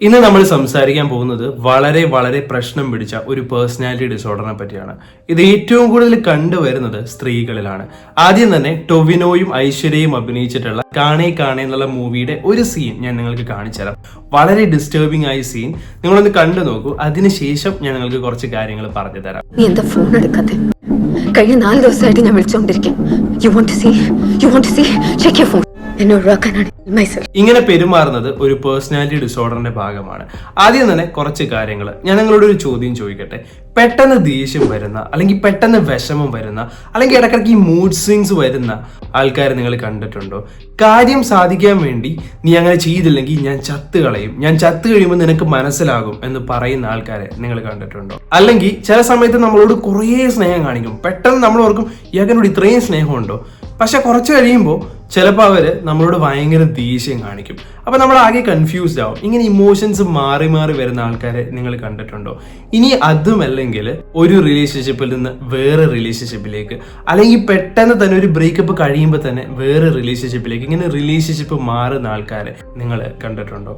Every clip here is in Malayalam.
ഇന്ന് നമ്മൾ സംസാരിക്കാൻ പോകുന്നത് വളരെ വളരെ പ്രശ്നം പിടിച്ച ഒരു പേഴ്സണാലിറ്റി ഡിസോർഡറിനെ പറ്റിയാണ്. ഇത് ഏറ്റവും കൂടുതൽ കണ്ടുവരുന്നത് സ്ത്രീകളിലാണ്. ആദ്യം തന്നെ ടൊവിനോയും ഐശ്വര്യയും അഭിനയിച്ചിട്ടുള്ള കാണേ കാണേ എന്നുള്ള മൂവിയുടെ ഒരു സീൻ ഞാൻ നിങ്ങൾക്ക് കാണിച്ചു തരാം. വളരെ ഡിസ്റ്റർബിംഗ് ആയ സീൻ, നിങ്ങളൊന്ന് കണ്ടു നോക്കൂ. അതിനുശേഷം ഞാൻ നിങ്ങൾക്ക് കുറച്ച് കാര്യങ്ങൾ പറഞ്ഞു തരാം. നീ എന്താ ഫോൺ എടുക്കാതെ? കഴിഞ്ഞ 4 ദിവസമായിട്ട് ഞാൻ വിളിച്ചോണ്ടിരിക്കും. You want to see check your phone. എന്നെ ഒഴിവാക്കാനാണ് ഇങ്ങനെ പെരുമാറുന്നത് ഒരു പേഴ്സണാലിറ്റി ഡിസോർഡറിന്റെ ഭാഗമാണ്. ആദ്യം തന്നെ കുറച്ച് കാര്യങ്ങൾ ഞാൻ നിങ്ങളോട് ഒരു ചോദ്യം ചോദിക്കട്ടെ. പെട്ടെന്ന് ദേഷ്യം വരുന്ന, അല്ലെങ്കിൽ പെട്ടെന്ന് വിഷമം വരുന്ന, അല്ലെങ്കിൽ ഇടയ്ക്കിടയ്ക്ക് ഈ മൂഡ് സ്വിങ്സ് വരുന്ന ആൾക്കാരെ നിങ്ങൾ കണ്ടിട്ടുണ്ടോ? കാര്യം സാധിക്കാൻ വേണ്ടി നീ അങ്ങനെ ചെയ്തില്ലെങ്കിൽ ഞാൻ ചത്ത് കളയും, ഞാൻ ചത്ത് കഴിയുമ്പോൾ നിനക്ക് മനസ്സിലാകും എന്ന് പറയുന്ന ആൾക്കാരെ നിങ്ങൾ കണ്ടിട്ടുണ്ടോ? അല്ലെങ്കിൽ ചില സമയത്ത് നമ്മളോട് കുറേ സ്നേഹം കാണിക്കും. പെട്ടെന്ന് നമ്മൾ ഓർക്കും ഇയാൾക്കനോട് ഇത്രയും സ്നേഹമുണ്ടോ? പക്ഷെ കുറച്ച് കഴിയുമ്പോൾ ചിലപ്പോൾ അവര് നമ്മളോട് ഭയങ്കര ദേഷ്യം കാണിക്കും. അപ്പൊ നമ്മൾ ആകെ കൺഫ്യൂസ്ഡ് ആവും. ഇങ്ങനെ ഇമോഷൻസ് മാറി മാറി വരുന്ന ആൾക്കാരെ നിങ്ങൾ കണ്ടിട്ടുണ്ടോ? ഇനി അതുമല്ലെങ്കിൽ ഒരു റിലേഷൻഷിപ്പിൽ നിന്ന് വേറെ റിലേഷൻഷിപ്പിലേക്ക്, അല്ലെങ്കിൽ പെട്ടെന്ന് തന്നെ ഒരു ബ്രേക്കപ്പ് കഴിയുമ്പോൾ തന്നെ വേറെ റിലേഷൻഷിപ്പിലേക്ക്, ഇങ്ങനെ റിലേഷൻഷിപ്പ് മാറുന്ന ആൾക്കാരെ നിങ്ങൾ കണ്ടിട്ടുണ്ടോ?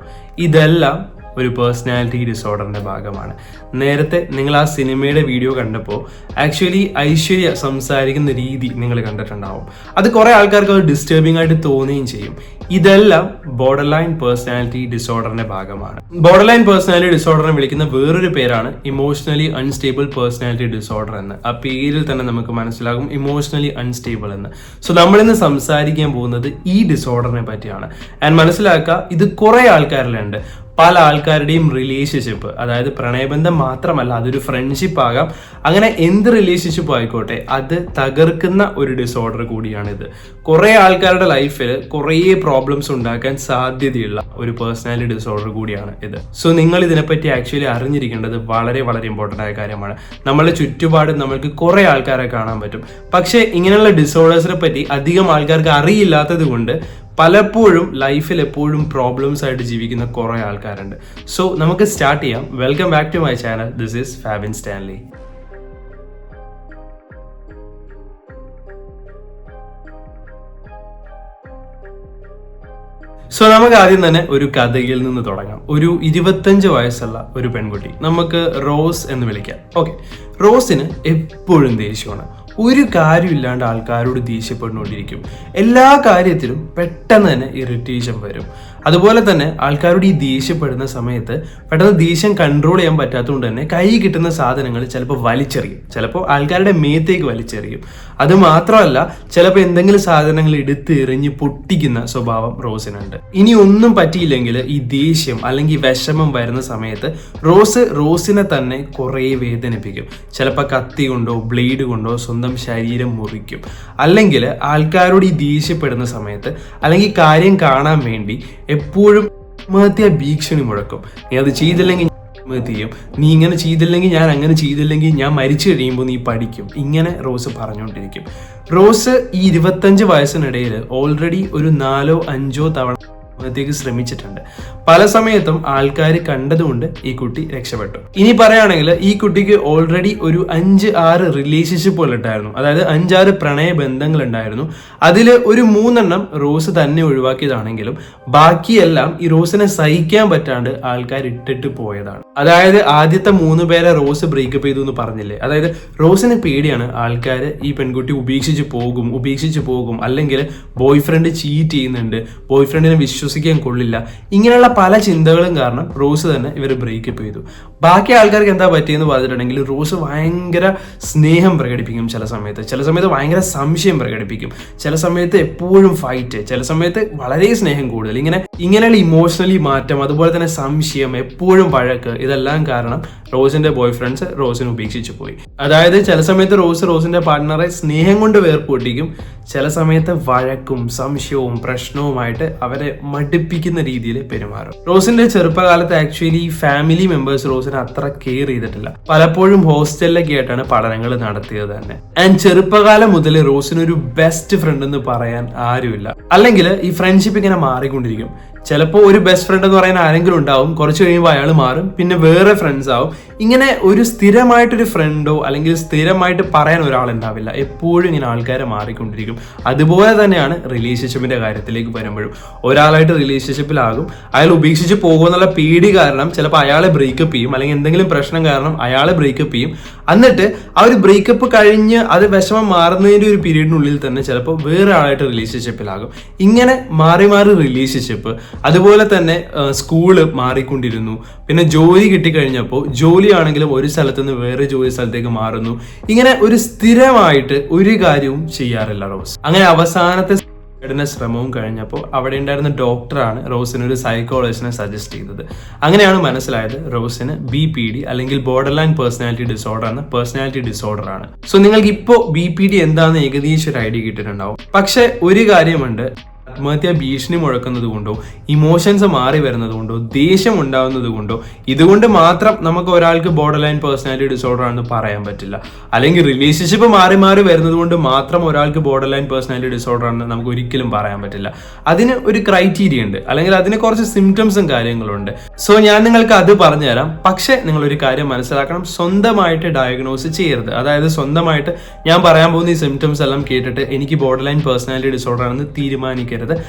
ഇതെല്ലാം ഒരു പേഴ്സണാലിറ്റി ഡിസോർഡറിന്റെ ഭാഗമാണ്. നേരത്തെ നിങ്ങൾ ആ സിനിമയുടെ വീഡിയോ കണ്ടപ്പോൾ ആക്ച്വലി ഐശ്വര്യ സംസാരിക്കുന്ന രീതി നിങ്ങൾ കണ്ടിട്ടുണ്ടാവും. അത് കുറെ ആൾക്കാർക്ക് അത് ഡിസ്റ്റർബിംഗ് ആയിട്ട് തോന്നുകയും ചെയ്യും. ഇതെല്ലാം ബോർഡർ ലൈൻ പേഴ്സണാലിറ്റി ഡിസോർഡറിന്റെ ഭാഗമാണ്. ബോർഡർ ലൈൻ പേഴ്സണാലിറ്റി ഡിസോർഡറിനെ വിളിക്കുന്ന വേറൊരു പേരാണ് ഇമോഷണലി അൺസ്റ്റേബിൾ പേഴ്സണാലിറ്റി ഡിസോർഡർ എന്ന്. ആ പേരിൽ തന്നെ നമുക്ക് മനസ്സിലാകും ഇമോഷണലി അൺസ്റ്റേബിൾ എന്ന്. സോ നമ്മളിന്ന് സംസാരിക്കാൻ പോകുന്നത് ഈ ഡിസോർഡറിനെ പറ്റിയാണ്. ആൻഡ് മനസ്സിലാക്കുക, ഇത് കുറെ ആൾക്കാരിലുണ്ട്. പല ആൾക്കാരുടെയും റിലേഷൻഷിപ്പ്, അതായത് പ്രണയബന്ധം മാത്രമല്ല, അതൊരു ഫ്രണ്ട്ഷിപ്പ് ആകാം, അങ്ങനെ എന്ത് റിലേഷൻഷിപ്പ് ആയിക്കോട്ടെ, അത് തകർക്കുന്ന ഒരു ഡിസോർഡർ കൂടിയാണിത്. കുറെ ആൾക്കാരുടെ ലൈഫിൽ കുറേ പ്രോബ്ലംസ് ഉണ്ടാക്കാൻ സാധ്യതയുള്ള ഒരു പേഴ്സണാലിറ്റി ഡിസോർഡർ കൂടിയാണ് ഇത്. സോ നിങ്ങൾ ഇതിനെപ്പറ്റി ആക്ച്വലി അറിഞ്ഞിരിക്കേണ്ടത് വളരെ വളരെ ഇമ്പോർട്ടൻ്റ് ആയ കാര്യമാണ്. നമ്മളുടെ ചുറ്റുപാട് നമ്മൾക്ക് കുറെ ആൾക്കാരെ കാണാൻ പറ്റും. പക്ഷേ ഇങ്ങനെയുള്ള ഡിസോർഡേഴ്സിനെ പറ്റി അധികം ആൾക്കാർക്ക് അറിയില്ലാത്തത് കൊണ്ട് പലപ്പോഴും ലൈഫിൽ എപ്പോഴും പ്രോബ്ലംസ് ആയിട്ട് ജീവിക്കുന്ന കുറെ ആൾക്കാരുണ്ട്. സോ നമുക്ക് സ്റ്റാർട്ട് ചെയ്യാം. Welcome back to my channel. This is Fabin Stanley. So നമുക്ക് ആദ്യം തന്നെ ഒരു കഥയിൽ നിന്ന് തുടങ്ങാം. ഒരു 25 വയസ്സുള്ള ഒരു പെൺകുട്ടി, നമുക്ക് റോസ് എന്ന് വിളിക്കാം. ഓക്കെ, റോസിന് എപ്പോഴും ദേഷ്യമാണ്. ഒരു കാര്യമില്ലാണ്ട് ആൾക്കാരോട് ദേഷ്യപ്പെട്ടുകൊണ്ടിരിക്കും. എല്ലാ കാര്യത്തിലും പെട്ടെന്ന് തന്നെ ഇറിറ്റേഷൻ വരും. അതുപോലെ തന്നെ ആൾക്കാരോട് ഈ ദേഷ്യപ്പെടുന്ന സമയത്ത് പെട്ടെന്ന് ദേഷ്യം കൺട്രോൾ ചെയ്യാൻ പറ്റാത്തതുകൊണ്ട് തന്നെ കൈ കിട്ടുന്ന സാധനങ്ങൾ ചിലപ്പോൾ വലിച്ചെറിയും, ചിലപ്പോൾ ആൾക്കാരുടെ മേത്തേക്ക് വലിച്ചെറിയും. അത് മാത്രമല്ല, ചിലപ്പോൾ എന്തെങ്കിലും സാധനങ്ങൾ എടുത്ത് എറിഞ്ഞ് പൊട്ടിക്കുന്ന സ്വഭാവം റോസിനുണ്ട്. ഇനി ഒന്നും പറ്റിയില്ലെങ്കിൽ ഈ ദേഷ്യം അല്ലെങ്കിൽ വിഷമം വരുന്ന സമയത്ത് റോസിനെ തന്നെ കുറേ വേദനിപ്പിക്കും. ചിലപ്പോൾ കത്തി കൊണ്ടോ ബ്ലേഡ് കൊണ്ടോ സ്വന്തം ശരീരം മുറിക്കും. അല്ലെങ്കിൽ ആൾക്കാരോട് ഈ ദേഷ്യപ്പെടുന്ന സമയത്ത് അല്ലെങ്കിൽ കാര്യം കാണാൻ വേണ്ടി എപ്പോഴും ആത്മഹത്യാ ഭീഷണി മുഴക്കും. നീ അത് ചെയ്തില്ലെങ്കിൽ ചെയ്യും, നീ ഇങ്ങനെ ചെയ്തില്ലെങ്കിൽ ഞാൻ അങ്ങനെ ചെയ്തില്ലെങ്കിൽ ഞാൻ മരിച്ചു കഴിയുമ്പോൾ നീ പഠിക്കും. ഇങ്ങനെ റോസ് പറഞ്ഞുകൊണ്ടിരിക്കും. റോസ് ഈ 25 വയസ്സിനിടയിൽ ഓൾറെഡി ഒരു 4-5 തവണ ത്തേക്ക് ശ്രമിച്ചിട്ടുണ്ട്. പല സമയത്തും ആൾക്കാർ കണ്ടതുകൊണ്ട് ഈ കുട്ടി രക്ഷപ്പെട്ടു. ഇനി പറയുകയാണെങ്കിൽ ഈ കുട്ടിക്ക് ഓൾറെഡി ഒരു 5-6 റിലേഷൻഷിപ്പുകൾ ഉണ്ടായിരുന്നു, അതായത് 5-6 പ്രണയ ബന്ധങ്ങൾ ഉണ്ടായിരുന്നു. അതിൽ ഒരു 3 റോസ് തന്നെ ഒഴിവാക്കിയതാണെങ്കിലും ബാക്കിയെല്ലാം ഈ റോസിനെ സഹിക്കാൻ പറ്റാണ്ട് ആൾക്കാർ ഇട്ടിട്ട് പോയതാണ്. അതായത് ആദ്യത്തെ 3 പേരെ റോസ് ബ്രേക്കപ്പ് ചെയ്തു എന്ന് പറഞ്ഞില്ലേ, അതായത് റോസിന് പേടിയാണ് ആൾക്കാർ ഈ പെൺകുട്ടി ഉപേക്ഷിച്ച് പോകും, അല്ലെങ്കിൽ ബോയ് ഫ്രണ്ട് ചീറ്റ് ചെയ്യുന്നുണ്ട്, ബോയ് ഫ്രണ്ടിനെ വിശ്വസിക്കാൻ കൊള്ളില്ല, ഇങ്ങനെയുള്ള പല ചിന്തകളും കാരണം റോസ് തന്നെ ഇവർ ബ്രേക്കപ്പ് ചെയ്തു. ബാക്കി ആൾക്കാർക്ക് എന്താ പറ്റിയെന്ന് പറഞ്ഞിട്ടുണ്ടെങ്കിൽ റോസ് ഭയങ്കര സ്നേഹം പ്രകടിപ്പിക്കും, ചില സമയത്ത് ഭയങ്കര സംശയം പ്രകടിപ്പിക്കും, ചില സമയത്ത് എപ്പോഴും ഫൈറ്റ്, ചില സമയത്ത് വളരെ സ്നേഹം കൂടുതൽ. ഇങ്ങനെയുള്ള ഇമോഷണലി മാറ്റം, അതുപോലെ തന്നെ സംശയം, എപ്പോഴും വഴക്ക്, ഇതെല്ലാം കാരണം റോസിന്റെ ബോയ് ഫ്രണ്ട്സ് റോസിനെ ഉപേക്ഷിച്ചു പോയി. അതായത് ചില സമയത്ത് റോസിന്റെ പാർട്ട്ണറെ സ്നേഹം കൊണ്ട് വേർപ്പൊട്ടിക്കും, ചില സമയത്ത് വഴക്കും സംശയവും പ്രശ്നവുമായിട്ട് അവരെ മടുപ്പിക്കുന്ന രീതിയിൽ പെരുമാറും. റോസിന്റെ ചെറുപ്പകാലത്ത് ആക്ച്വലി ഫാമിലി മെമ്പേഴ്സ് റോസിനെ അത്ര കെയർ ചെയ്തിട്ടില്ല. പലപ്പോഴും ഹോസ്റ്റലിലൊക്കെ ആയിട്ടാണ് പഠനങ്ങൾ നടത്തിയത് തന്നെ. ആൻഡ് ചെറുപ്പകാലം മുതൽ റോസിനൊരു ബെസ്റ്റ് ഫ്രണ്ട് എന്ന് പറയാൻ ആരുമില്ല. അല്ലെങ്കിൽ ഈ ഫ്രണ്ട്ഷിപ്പ് ഇങ്ങനെ മാറിക്കൊണ്ടിരിക്കും. ചിലപ്പോൾ ഒരു ബെസ്റ്റ് ഫ്രണ്ട് എന്ന് പറയുന്ന ആരെങ്കിലും ഉണ്ടാവും, കുറച്ച് കഴിയുമ്പോൾ അയാൾ മാറും, പിന്നെ വേറെ ഫ്രണ്ട്സ് ആവും. ഇങ്ങനെ ഒരു സ്ഥിരമായിട്ടൊരു ഫ്രണ്ടോ അല്ലെങ്കിൽ സ്ഥിരമായിട്ട് പറയാൻ ഒരാളുണ്ടാവില്ല. എപ്പോഴും ഇങ്ങനെ ആൾക്കാരെ മാറിക്കൊണ്ടിരിക്കും. അതുപോലെ തന്നെയാണ് റിലേഷൻഷിപ്പിന്റെ കാര്യത്തിലേക്ക് വരുമ്പോഴും. ഒരാളായിട്ട് റിലേഷൻഷിപ്പിലാകും, അയാൾ ഉപേക്ഷിച്ച് പോകുമെന്നുള്ള പേടി കാരണം ചിലപ്പോൾ അയാളെ ബ്രേക്കപ്പ് ചെയ്യും, അല്ലെങ്കിൽ എന്തെങ്കിലും പ്രശ്നം കാരണം അയാളെ ബ്രേക്കപ്പ് ചെയ്യും. എന്നിട്ട് ആ ഒരു ബ്രേക്കപ്പ് കഴിഞ്ഞ് അത് വിഷമം മാറുന്നതിന്റെ ഒരു പീരീഡിനുള്ളിൽ തന്നെ ചിലപ്പോൾ വേറെ ആളായിട്ട് റിലേഷൻഷിപ്പിലാകും. ഇങ്ങനെ മാറി മാറി റിലേഷൻഷിപ്പ്. അതുപോലെ തന്നെ സ്കൂള് മാറിക്കൊണ്ടിരുന്നു. പിന്നെ ജോലി കിട്ടിക്കഴിഞ്ഞപ്പോൾ ജോലിയാണെങ്കിലും ഒരു സ്ഥലത്ത് നിന്ന് വേറെ ജോലി സ്ഥലത്തേക്ക് മാറുന്നു. ഇങ്ങനെ ഒരു സ്ഥിരമായിട്ട് ഒരു കാര്യവും ചെയ്യാറില്ല റോസ്. അങ്ങനെ അവസാനത്തെ ശ്രമവും കഴിഞ്ഞപ്പോൾ അവിടെ ഉണ്ടായിരുന്ന ഡോക്ടറാണ് റോസിന് ഒരു സൈക്കോളജിസ്റ്റിനെ സജസ്റ്റ് ചെയ്തത്. അങ്ങനെയാണ് മനസ്സിലായത് റോസിന് BPD അല്ലെങ്കിൽ ബോർഡർ ലൈൻ പേഴ്സണാലിറ്റി ഡിസോർഡർ എന്ന പേഴ്സണാലിറ്റി ഡിസോർഡർ ആണ്. സോ നിങ്ങൾക്ക് ഇപ്പോൾ BPD എന്താണെന്ന് ഏകദേശം ഒരു ഐഡിയ കിട്ടിയിട്ടുണ്ടാവും. പക്ഷെ ഒരു കാര്യമുണ്ട്, ആത്മഹത്യാ ഭീഷണി മുഴക്കുന്നത് കൊണ്ടോ ഇമോഷൻസ് മാറി വരുന്നത് കൊണ്ടോ ദേഷ്യം ഉണ്ടാവുന്നത് കൊണ്ടോ ഇതുകൊണ്ട് മാത്രം നമുക്ക് ഒരാൾക്ക് ബോർഡർ ലൈൻ പേഴ്സണാലിറ്റി ഡിസോർഡർ ആണെന്ന് പറയാൻ പറ്റില്ല. അല്ലെങ്കിൽ റിലേഷൻഷിപ്പ് മാറി മാറി വരുന്നത് കൊണ്ട് മാത്രം ഒരാൾക്ക് ബോർഡർ ലൈൻ പേഴ്സണാലിറ്റി ഡിസോർഡർ ആണെന്ന് നമുക്ക് ഒരിക്കലും പറയാൻ പറ്റില്ല. അതിന് ഒരു ക്രൈറ്റീരിയ ഉണ്ട്, അല്ലെങ്കിൽ അതിന് കുറച്ച് സിംറ്റംസും കാര്യങ്ങളുണ്ട്. സോ ഞാൻ നിങ്ങൾക്ക് അത് പറഞ്ഞുതരാം. പക്ഷെ നിങ്ങൾ ഒരു കാര്യം മനസ്സിലാക്കണം, സ്വന്തമായിട്ട് ഡയഗ്നോസ് ചെയ്യരുത്. അതായത് സ്വന്തമായിട്ട് ഞാൻ പറയാൻ പോകുന്ന ഈ സിംറ്റംസ് എല്ലാം കേട്ടിട്ട് എനിക്ക് ബോർഡർ ലൈൻ പേഴ്സണാലിറ്റി ഡിസോർഡർ ആണെന്ന് തീരുമാനിക്കരുത്.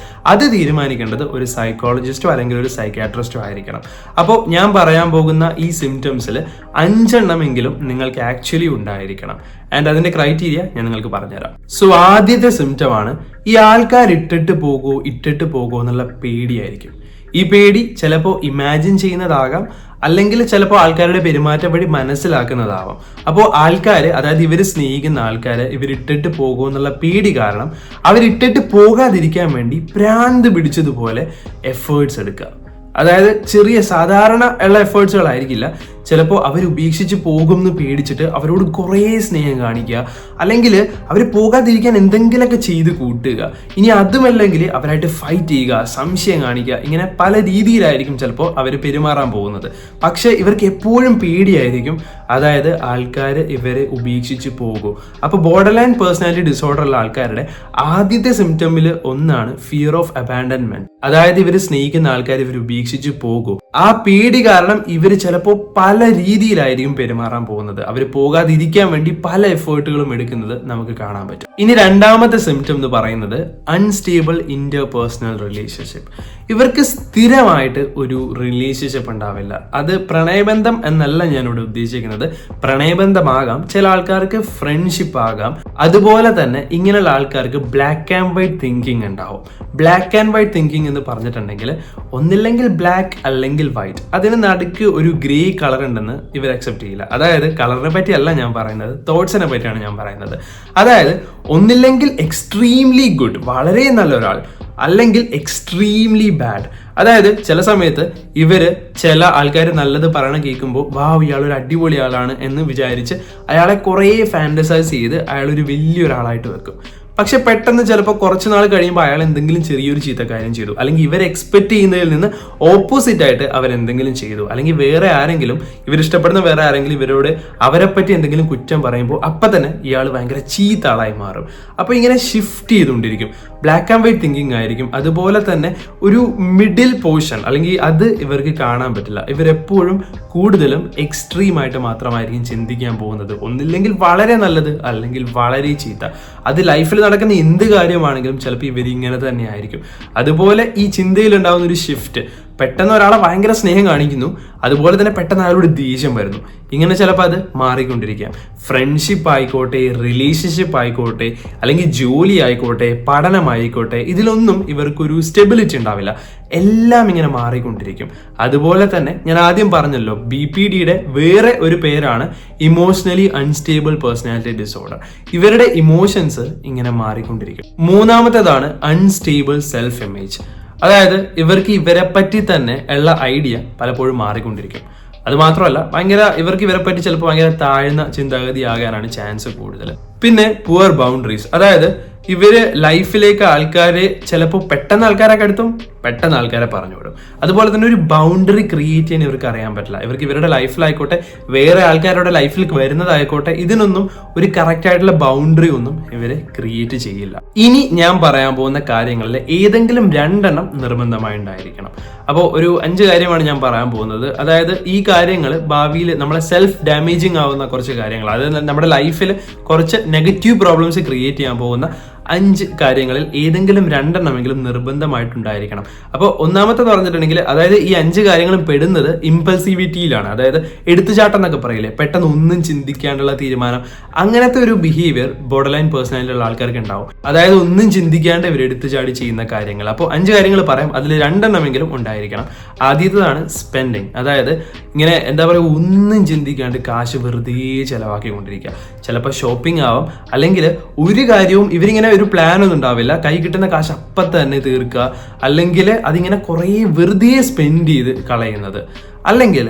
അത് തീരുമാനിക്കേണ്ടത് ഒരു സൈക്കോളജിസ്റ്റോ അല്ലെങ്കിൽ ഒരു സൈക്യാട്രിസ്റ്റോ ആയിരിക്കണം. അപ്പോൾ ഞാൻ പറയാൻ പോകുന്ന ഈ സിംറ്റംസിൽ 5 എണ്ണമെങ്കിലും നിങ്ങൾക്ക് ആക്ച്വലി ഉണ്ടായിരിക്കണം. ആൻഡ് അതിന്റെ ക്രൈറ്റീരിയ ഞാൻ നിങ്ങൾക്ക് പറഞ്ഞുതരാം. സോ ആദ്യത്തെ സിംറ്റം ആണ് ഈ ആൾക്കാർ ഇട്ടിട്ട് പോകുമോ എന്നുള്ള പേടിയായിരിക്കും. ഈ പേടി ചിലപ്പോൾ ഇമാജിൻ ചെയ്യുന്നതാകാം, അല്ലെങ്കിൽ ചിലപ്പോൾ ആൾക്കാരുടെ പെരുമാറ്റം വഴി മനസ്സിലാക്കുന്നതാവാം. അപ്പോൾ ആൾക്കാർ, അതായത് ഇവർ സ്നേഹിക്കുന്ന ആൾക്കാർ ഇവരിട്ടിട്ട് പോകുമോ എന്നുള്ള പേടി കാരണം അവരിട്ടിട്ട് പോകാതിരിക്കാൻ വേണ്ടി ഭ്രാന്ത് പിടിച്ചതുപോലെ എഫേർട്സ് എടുക്കുക. അതായത് ചെറിയ സാധാരണ ഉള്ള എഫേർട്സുകളായിരിക്കില്ല, ചിലപ്പോൾ അവർ ഉപേക്ഷിച്ച് പോകുമെന്ന് പേടിച്ചിട്ട് അവരോട് കുറേ സ്നേഹം കാണിക്കുക, അല്ലെങ്കിൽ അവർ പോകാതിരിക്കാൻ എന്തെങ്കിലുമൊക്കെ ചെയ്ത് കൂട്ടുക. ഇനി അതുമല്ലെങ്കിൽ അവരായിട്ട് ഫൈറ്റ് ചെയ്യുക, സംശയം കാണിക്കുക. ഇങ്ങനെ പല രീതിയിലായിരിക്കും ചിലപ്പോൾ അവർ പെരുമാറാൻ പോകുന്നത്. പക്ഷെ ഇവർക്ക് എപ്പോഴും പേടിയായിരിക്കും, അതായത് ആൾക്കാർ ഇവരെ ഉപേക്ഷിച്ച് പോകും. അപ്പോൾ ബോർഡർ ലൈൻ പേഴ്സണാലിറ്റി ഡിസോർഡർ ഉള്ള ആൾക്കാരുടെ ആദ്യത്തെ സിംറ്റമിൽ ഒന്നാണ് ഫിയർ ഓഫ് അബാൻഡൻമെന്റ്. അതായത് ഇവർ സ്നേഹിക്കുന്ന ആൾക്കാർ ഇവർ ഉപേക്ഷിച്ച് പോകും. ആ പേടി കാരണം ഇവർ ചിലപ്പോൾ പല രീതിയിലായിരിക്കും പെരുമാറാൻ പോകുന്നത്. അവർ പോകാതിരിക്കാൻ വേണ്ടി പല എഫേർട്ടുകളും എടുക്കുന്നത് നമുക്ക് കാണാൻ പറ്റും. ഇനി രണ്ടാമത്തെ സിംറ്റം എന്ന് പറയുന്നത് അൺസ്റ്റേബിൾ ഇന്റർപേഴ്സണൽ റിലേഷൻഷിപ്പ്. ഇവർക്ക് സ്ഥിരമായിട്ട് ഒരു റിലേഷൻഷിപ്പ് ഉണ്ടാവില്ല. അത് പ്രണയബന്ധം എന്നല്ല ഞാനിവിടെ ഉദ്ദേശിക്കുന്നത്. പ്രണയബന്ധമാകാം, ചില ആൾക്കാർക്ക് ഫ്രണ്ട്ഷിപ്പ് ആകാം. അതുപോലെ തന്നെ ഇങ്ങനെയുള്ള ആൾക്കാർക്ക് ബ്ലാക്ക് ആൻഡ് വൈറ്റ് തിങ്കിങ് ഉണ്ടാവും. ബ്ലാക്ക് ആൻഡ് വൈറ്റ് തിങ്കിങ് എന്ന് പറഞ്ഞിട്ടുണ്ടെങ്കിൽ ഒന്നില്ലെങ്കിൽ ബ്ലാക്ക് അല്ലെങ്കിൽ വൈറ്റ്, അതിന് നടുക്ക് ഒരു ഗ്രേ കളർ ഉണ്ടെന്ന് ഇവർ അക്സെപ്റ്റ് ചെയ്യില്ല. അതായത് കളറിനെ പറ്റിയല്ല ഞാൻ പറയുന്നത്, തോട്ട്സിനെ പറ്റിയാണ് ഞാൻ പറയുന്നത്. അതായത് ഒന്നില്ലെങ്കിൽ എക്സ്ട്രീംലി ഗുഡ്, വളരെ നല്ല ഒരാൾ, അല്ലെങ്കിൽ എക്സ്ട്രീംലി ബാഡ്. അതായത് ചില സമയത്ത് ഇവര് ചില ആൾക്കാർ നല്ലത് പറയണ കേൾക്കുമ്പോൾ വാവ് ഇയാളൊരു അടിപൊളി ആളാണ് എന്ന് വിചാരിച്ച് അയാളെ കുറേ ഫാന്റസൈസ് ചെയ്ത് അയാളൊരു വലിയൊരാളായിട്ട് വെക്കും. പക്ഷെ പെട്ടെന്ന് ചിലപ്പോൾ കുറച്ച് നാൾ കഴിയുമ്പോൾ അയാൾ എന്തെങ്കിലും ചെറിയൊരു ചീത്തക്കാര്യം ചെയ്തു, അല്ലെങ്കിൽ ഇവർ എക്സ്പെക്ട് ചെയ്യുന്നതിൽ നിന്ന് ഓപ്പോസിറ്റ് ആയിട്ട് അവരെന്തെങ്കിലും ചെയ്തു, അല്ലെങ്കിൽ വേറെ ആരെങ്കിലും, ഇവരിഷ്ടപ്പെടുന്ന വേറെ ആരെങ്കിലും ഇവരോട് അവരെ പറ്റി എന്തെങ്കിലും കുറ്റം പറയുമ്പോൾ അപ്പം തന്നെ ഇയാൾ ഭയങ്കര ചീത്ത ആളായി മാറും. അപ്പോൾ ഇങ്ങനെ ഷിഫ്റ്റ് ചെയ്തുകൊണ്ടിരിക്കും. ബ്ലാക്ക് ആൻഡ് വൈറ്റ് തിങ്കിങ് ആയിരിക്കും. അതുപോലെ തന്നെ ഒരു മിഡിൽ പോർഷൻ, അല്ലെങ്കിൽ അത് ഇവർക്ക് കാണാൻ പറ്റില്ല. ഇവരെപ്പോഴും കൂടുതലും എക്സ്ട്രീമായിട്ട് മാത്രമായിരിക്കും ചിന്തിക്കാൻ പോകുന്നത്. ഒന്നില്ലെങ്കിൽ വളരെ നല്ലത്, അല്ലെങ്കിൽ വളരെ ചീത്ത. അത് ലൈഫിൽ നടക്കുന്ന എന്ത് കാര്യമാണെങ്കിലും ചിലപ്പോൾ ഇവരിങ്ങനെ തന്നെ ആയിരിക്കും. അതുപോലെ ഈ ചിന്തയിൽ ഉണ്ടാകുന്ന ഒരു ഷിഫ്റ്റ്, പെട്ടെന്ന് ഒരാളെ ഭയങ്കര സ്നേഹം കാണിക്കുന്നു, അതുപോലെ തന്നെ പെട്ടെന്ന് അയാളോട് ദേഷ്യം വരുന്നു. ഇങ്ങനെ ചിലപ്പോൾ അത് മാറിക്കൊണ്ടിരിക്കാം. ഫ്രണ്ട്ഷിപ്പ് ആയിക്കോട്ടെ, റിലേഷൻഷിപ്പ് ആയിക്കോട്ടെ, അല്ലെങ്കിൽ ജോലി ആയിക്കോട്ടെ, പഠനമായിക്കോട്ടെ, ഇതിലൊന്നും ഇവർക്കൊരു സ്റ്റെബിലിറ്റി ഉണ്ടാവില്ല. എല്ലാം ഇങ്ങനെ മാറിക്കൊണ്ടിരിക്കും. അതുപോലെ തന്നെ ഞാൻ ആദ്യം പറഞ്ഞല്ലോ, BPDയുടെ വേറെ ഒരു പേരാണ് ഇമോഷണലി അൺസ്റ്റേബിൾ പേഴ്സണാലിറ്റി ഡിസോർഡർ. ഇവരുടെ ഇമോഷൻസ് ഇങ്ങനെ മാറിക്കൊണ്ടിരിക്കും. മൂന്നാമത്തേതാണ് അൺസ്റ്റേബിൾ സെൽഫ് ഇമേജ്. അതായത് ഇവർക്ക് ഇവരെ പറ്റി തന്നെ ഉള്ള ഐഡിയ പലപ്പോഴും മാറിക്കൊണ്ടിരിക്കും. അത് മാത്രമല്ല, ഇവർക്ക് ഇവരെ പറ്റി ചിലപ്പോൾ ഭയങ്കര താഴ്ന്ന ചിന്താഗതി ആകാനാണ് ചാൻസ് കൂടുതൽ. പിന്നെ പുവർ ബൗണ്ടറീസ്. അതായത് ഇവര് ലൈഫിലേക്ക് ആൾക്കാരെ ചിലപ്പോൾ പെട്ടെന്ന് ആൾക്കാരെ അടുത്തും പെട്ടെന്ന് ആൾക്കാരെ പറഞ്ഞു വിടും. അതുപോലെ തന്നെ ഒരു ബൗണ്ടറി ക്രിയേറ്റ് ചെയ്യാൻ ഇവർക്ക് അറിയാൻ പറ്റില്ല. ഇവർക്ക് ഇവരുടെ ലൈഫിലായിക്കോട്ടെ വേറെ ആൾക്കാരുടെ ലൈഫിൽ വരുന്നതായിക്കോട്ടെ ഇതിനൊന്നും ഒരു കറക്റ്റ് ആയിട്ടുള്ള ബൗണ്ടറി ഒന്നും ഇവര് ക്രിയേറ്റ് ചെയ്യില്ല. ഇനി ഞാൻ പറയാൻ പോകുന്ന കാര്യങ്ങളിൽ ഏതെങ്കിലും 2 എണ്ണം നിർബന്ധമായി ഉണ്ടായിരിക്കണം. അപ്പോൾ ഒരു 5 കാര്യമാണ് ഞാൻ പറയാൻ പോകുന്നത്. അതായത് ഈ കാര്യങ്ങൾ ഭാവിയിൽ നമ്മളെ സെൽഫ് ഡാമേജിങ് ആവുന്ന കുറച്ച് കാര്യങ്ങൾ, അതായത് നമ്മുടെ ലൈഫിൽ കുറച്ച് നെഗറ്റീവ് പ്രോബ്ലംസ് ക്രിയേറ്റ് ചെയ്യാൻ പോകുന്ന 5 കാര്യങ്ങളിൽ ഏതെങ്കിലും 2 എണ്ണമെങ്കിലും നിർബന്ധമായിട്ടുണ്ടായിരിക്കണം. അപ്പോൾ ഒന്നാമത്തെ പറഞ്ഞിട്ടുണ്ടെങ്കിൽ, അതായത് ഈ 5 കാര്യങ്ങളും പെടുന്നത് ഇമ്പൾസിവിറ്റിയിലാണ്. അതായത് എടുത്തുചാട്ടം എന്നൊക്കെ പറയില്ലേ, പെട്ടെന്ന് ഒന്നും ചിന്തിക്കാണ്ടുള്ള തീരുമാനം, അങ്ങനത്തെ ഒരു ബിഹേവിയർ ബോർഡർ ലൈൻ പേഴ്സണാലിറ്റി ഉള്ള ആൾക്കാർക്ക് ഉണ്ടാവും. അതായത് ഒന്നും ചിന്തിക്കാണ്ട് ഇവർ എടുത്തുചാടി ചെയ്യുന്ന കാര്യങ്ങൾ. അപ്പോൾ 5 കാര്യങ്ങൾ പറയാം, അതിൽ 2 എണ്ണമെങ്കിലും ഉണ്ടായിരിക്കണം. ആദ്യത്തേതാണ് സ്പെൻഡിങ്. അതായത് ഇങ്ങനെ എന്താ പറയുക, ഒന്നും ചിന്തിക്കാണ്ട് കാശ് വെറുതെ ചെലവാക്കിക്കൊണ്ടിരിക്കുക. ചിലപ്പോൾ ഷോപ്പിംഗ് ആവാം, അല്ലെങ്കിൽ ഒരു കാര്യവും ഇവരിങ്ങനെ ഒരു പ്ലാൻ ഒന്നും ഉണ്ടാവില്ല, കൈ കിട്ടുന്ന കാശ് അപ്പം തന്നെ തീർക്കുക, അല്ലെങ്കിൽ അതിങ്ങനെ കുറേ വെറുതെ സ്പെൻഡ് ചെയ്ത് കളയുന്നത്. അല്ലെങ്കിൽ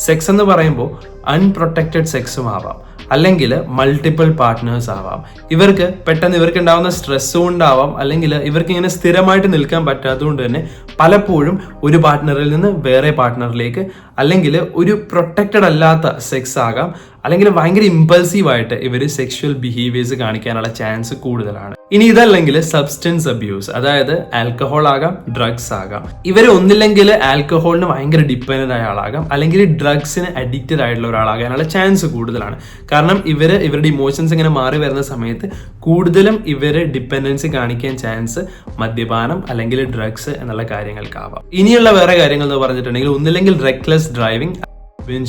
സെക്സ് എന്ന് പറയുമ്പോൾ അൺപ്രൊട്ടക്റ്റഡ് സെക്സും ആവാം, അല്ലെങ്കിൽ മൾട്ടിപ്പിൾ പാർട്ട്നേഴ്സ് ആവാം. ഇവർക്ക് പെട്ടെന്ന് ഇവർക്ക് ഉണ്ടാവുന്ന സ്ട്രെസ്സും ഉണ്ടാവാം, അല്ലെങ്കിൽ ഇവർക്ക് ഇങ്ങനെ സ്ഥിരമായിട്ട് നിൽക്കാൻ പറ്റാത്തതുകൊണ്ട് തന്നെ പലപ്പോഴും ഒരു പാർട്ട്ണറിൽ നിന്ന് വേറെ പാർട്ട്ണറിലേക്ക്, അല്ലെങ്കിൽ ഒരു പ്രൊട്ടക്റ്റഡ് അല്ലാത്ത സെക്സ് ആകാം, അല്ലെങ്കിൽ ഭയങ്കര ഇമ്പൾസീവായിട്ട് ഇവർ സെക്ഷുവൽ ബിഹേവിയേഴ്സ് കാണിക്കാനുള്ള ചാൻസ് കൂടുതലാണ്. ഇനി ഇതല്ലെങ്കിൽ സബ്സ്റ്റൻസ് അബ്യൂസ്, അതായത് ആൽക്കഹോൾ ആകാം, ഡ്രഗ്സ് ആകാം. ഇവർ ഒന്നില്ലെങ്കിൽ ആൽക്കഹോളിന് ഭയങ്കര ഡിപ്പെൻഡന്റ് ആയ ആളാകാം, അല്ലെങ്കിൽ ഡ്രഗ്സിന് അഡിക്റ്റഡ് ആയിട്ടുള്ള ഒരാളാകാനുള്ള ചാൻസ് കൂടുതലാണ്. കാരണം ഇവരുടെ ഇമോഷൻസ് ഇങ്ങനെ മാറി വരുന്ന സമയത്ത് കൂടുതലും ഇവര് ഡിപ്പെൻഡൻസി കാണിക്കാൻ ചാൻസ് മദ്യപാനം അല്ലെങ്കിൽ ഡ്രഗ്സ് എന്നുള്ള കാര്യങ്ങൾക്കാവാം. ഇനിയുള്ള വേറെ കാര്യങ്ങൾ എന്ന് പറഞ്ഞിട്ടുണ്ടെങ്കിൽ, ഒന്നില്ലെങ്കിൽ റെക്ലെസ് ഡ്രൈവിംഗ്,